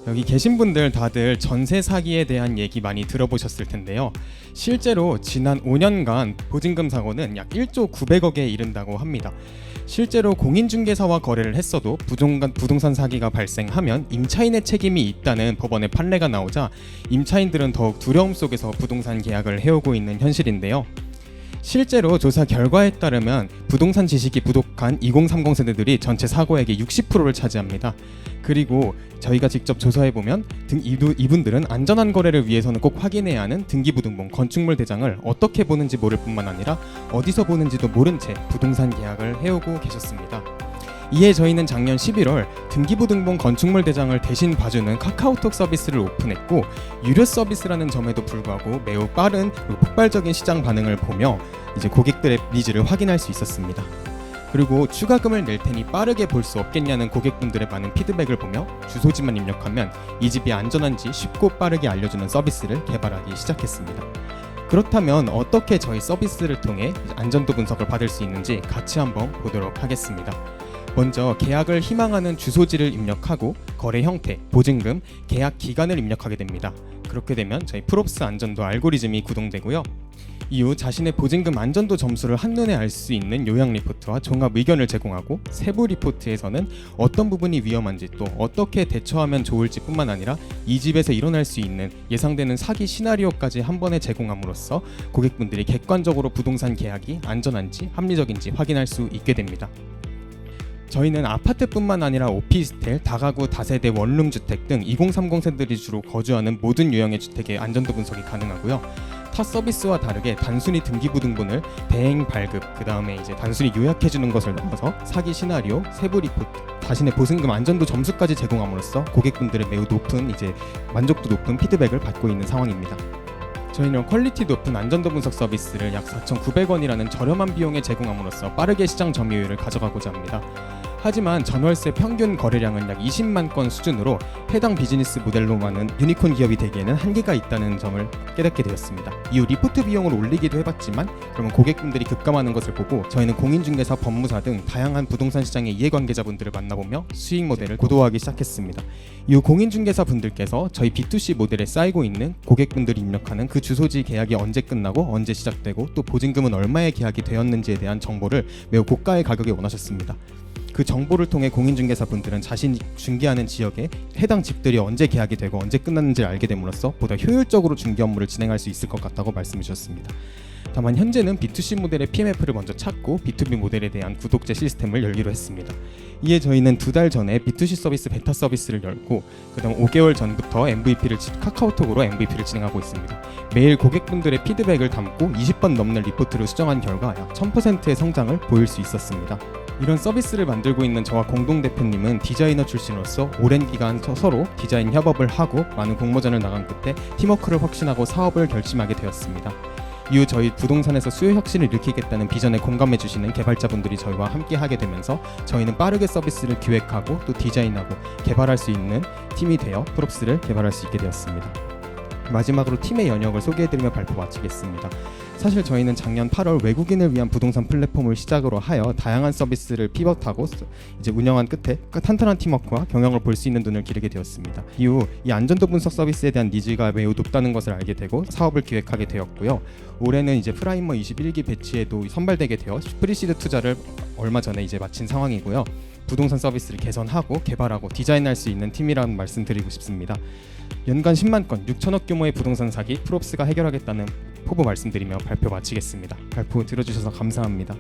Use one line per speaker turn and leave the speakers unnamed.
여기 계신 분들 다들 전세 사기에 대한 얘기 많이 들어보셨을 텐데요. 실제로 지난 5년간 보증금 사고는 약 1조 900억에 이른다고 합니다. 실제로 공인중개사와 거래를 했어도 부동산 사기가 발생하면 임차인의 책임이 있다는 법원의 판례가 나오자 임차인들은 더욱 두려움 속에서 부동산 계약을 해오고 있는 현실인데요. 실제로 조사 결과에 따르면 부동산 지식이 부족한 2030 세대들이 전체 사고액의 60%를 차지합니다. 그리고 저희가 직접 조사해보면 이분들은 안전한 거래를 위해서는 꼭 확인해야 하는 등기부등본 건축물 대장을 어떻게 보는지 모를 뿐만 아니라 어디서 보는지도 모른 채 부동산 계약을 해오고 계셨습니다. 이에 저희는 작년 11월 등기부등본 건축물 대장을 대신 봐주는 카카오톡 서비스를 오픈했고, 유료 서비스라는 점에도 불구하고 매우 빠른 폭발적인 시장 반응을 보며 이제 고객들의 니즈를 확인할 수 있었습니다. 그리고 추가금을 낼 테니 빠르게 볼 수 없겠냐는 고객분들의 많은 피드백을 보며 주소지만 입력하면 이 집이 안전한지 쉽고 빠르게 알려주는 서비스를 개발하기 시작했습니다. 그렇다면 어떻게 저희 서비스를 통해 안전도 분석을 받을 수 있는지 같이 한번 보도록 하겠습니다. 먼저 계약을 희망하는 주소지를 입력하고 거래 형태, 보증금, 계약 기간을 입력하게 됩니다. 그렇게 되면 저희 프롭스 안전도 알고리즘이 구동되고요. 이후 자신의 보증금 안전도 점수를 한눈에 알 수 있는 요약 리포트와 종합 의견을 제공하고, 세부 리포트에서는 어떤 부분이 위험한지 또 어떻게 대처하면 좋을지 뿐만 아니라 이 집에서 일어날 수 있는 예상되는 사기 시나리오까지 한 번에 제공함으로써 고객분들이 객관적으로 부동산 계약이 안전한지 합리적인지 확인할 수 있게 됩니다. 저희는 아파트뿐만 아니라 오피스텔, 다가구, 다세대, 원룸 주택 등 2030 세대들이 주로 거주하는 모든 유형의 주택의 안전도 분석이 가능하고요. 타 서비스와 다르게 단순히 등기부등본을 대행 발급, 그 다음에 이제 단순히 요약해주는 것을 넘어서 사기 시나리오, 세부 리포트, 자신의 보증금 안전도 점수까지 제공함으로써 고객분들의 매우 높은 만족도 높은 피드백을 받고 있는 상황입니다. 저희는 퀄리티 높은 안전도 분석 서비스를 약 4,900원이라는 저렴한 비용에 제공함으로써 빠르게 시장 점유율을 가져가고자 합니다. 하지만 전월세 평균 거래량은 약 20만 건 수준으로 해당 비즈니스 모델로만은 유니콘 기업이 되기에는 한계가 있다는 점을 깨닫게 되었습니다. 이후 리포트 비용을 올리기도 해봤지만 그러면 고객분들이 급감하는 것을 보고 저희는 공인중개사, 법무사 등 다양한 부동산 시장의 이해관계자분들을 만나보며 수익 모델을 고도화하기 시작했습니다. 이후 공인중개사 분들께서 저희 B2C 모델에 쌓이고 있는 고객분들이 입력하는 그 주소지 계약이 언제 끝나고 언제 시작되고 또 보증금은 얼마에 계약이 되었는지에 대한 정보를 매우 고가의 가격에 원하셨습니다. 그 정보를 통해 공인중개사 분들은 자신이 중개하는 지역에 해당 집들이 언제 계약이 되고 언제 끝났는지를 알게 됨으로써 보다 효율적으로 중개 업무를 진행할 수 있을 것 같다고 말씀해 주셨습니다. 다만 현재는 B2C 모델의 PMF를 먼저 찾고 B2B 모델에 대한 구독제 시스템을 열기로 했습니다. 이에 저희는 2달 전에 B2C 서비스 베타 서비스를 열고 그다음 5개월 전부터 카카오톡으로 MVP를 진행하고 있습니다. 매일 고객분들의 피드백을 담고 20번 넘는 리포트를 수정한 결과 약 1000%의 성장을 보일 수 있었습니다. 이런 서비스를 만들고 있는 저와 공동대표님은 디자이너 출신으로서 오랜 기간 서로 디자인 협업을 하고 많은 공모전을 나간 끝에 팀워크를 확신하고 사업을 결심하게 되었습니다. 이후 저희 부동산에서 수요 혁신을 일으키겠다는 비전에 공감해 주시는 개발자분들이 저희와 함께 하게 되면서 저희는 빠르게 서비스를 기획하고 또 디자인하고 개발할 수 있는 팀이 되어 프롭스를 개발할 수 있게 되었습니다. 마지막으로 팀의 연역을 소개해드리며 발표 마치겠습니다. 사실 저희는 작년 8월 외국인을 위한 부동산 플랫폼을 시작으로 하여 다양한 서비스를 피벗하고 이제 운영한 끝에 탄탄한 팀워크와 경영을 볼 수 있는 눈을 기르게 되었습니다. 이후 이 안전도 분석 서비스에 대한 니즈가 매우 높다는 것을 알게 되고 사업을 기획하게 되었고요. 올해는 이제 프라이머 21기 배치에도 선발되게 되어 프리시드 투자를 얼마 전에 이제 마친 상황이고요. 부동산 서비스를 개선하고 개발하고 디자인할 수 있는 팀이라는 말씀 드리고 싶습니다. 연간 10만 건, 6천억 규모의 부동산 사기 프롭스가 해결하겠다는 포부 말씀드리며 발표 마치겠습니다. 발표 들어주셔서 감사합니다.